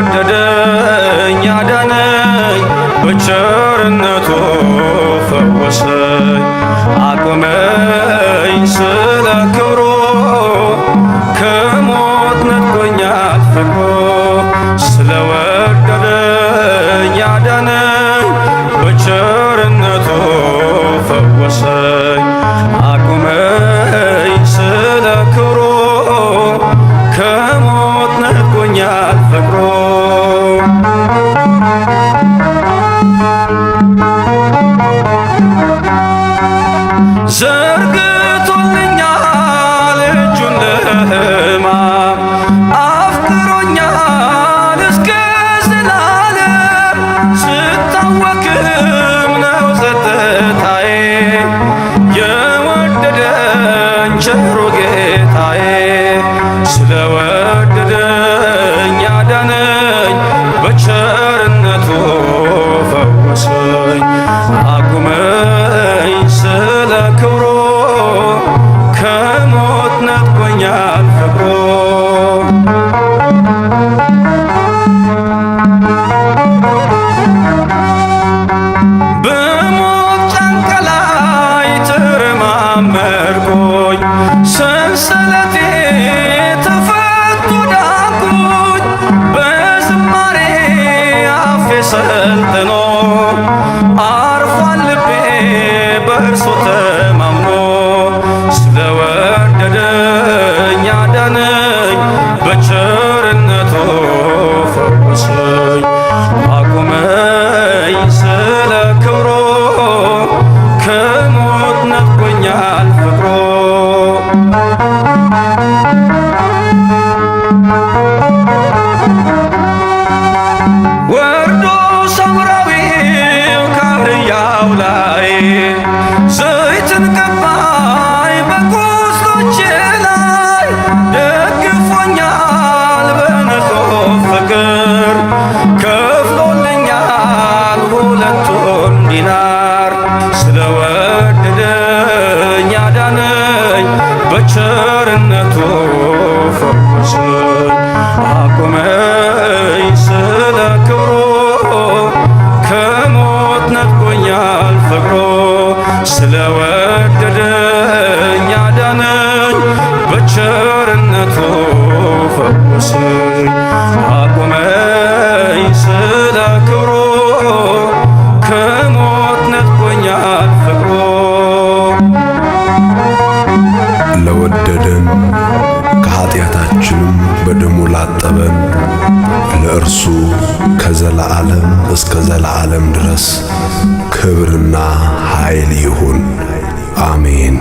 ስለወደደኝ አዳነኝ በቸርነቱ ፈወሰኝ አቆመኝ ስለ ክብሩ ከሞት ነጥቆኛል ፍቅሩ ስለወደደኝ አዳነኝ በቸርነቱ ፈወሰኝ አቆመኝ ስለ ክብሩ ከሞት ነጥቆኛል ፍቅሩ ዘርግቶልኛል እጁን ለሕማም አፍቅሮኛል እስከ ዘላለም ስታወክም ነው ጸጥታዬ የወደደኝ ቸሩ ጌታዬ ስለወደደኝ አዳነኝ በቸርነቱ ፈወሰኝ አቁመኝ ስለ ክብሩ ከሞት ነጥቆኛል ፍቅሩ በሞት ጫንቃ ላይ ተረማመድኩኝ ሰንሰለቴ ተፈቶ ዳንኩኝ በዝማሬ አፌ ሰልጥኖ አርፏል ልቤ በእርሱ ተማምኖ ስለወደደኝ አዳነኝ በቸርነቱ ፈወሰኝ አቁመኝ ስለ ክብሩ ከሞት ነጥቆኛል ፍቅሩ ወርዶ ሳምራዊው ከአህያው ላይ ዘይትን ቀባኝ በቁስሎቼ ላይ ደግፎኛል በንጹሕ ፍቅር ከፍሎልኛል ሁለቱን ዲናር ስለወደደኝ አዳነኝ በቸርነቱ ፈወሰኝ አቆመኝ ስለ ክብሩ ከሞት ነጥቆኛል ፍቅሩ ስለወደደኝ አዳነኝ በቸርነቱ ፈወሰኝ አቆመኝ ስለ ክብሩ ከሞት ነጥቆኛል ፍቅሩ ለወደደን ከኃጢአታችንም በደሙ ላጠበን ለእርሱ ከዘላለም እስከ ዘላለም ድረስ ክብርና ኃይል ይሁን፣ አሜን።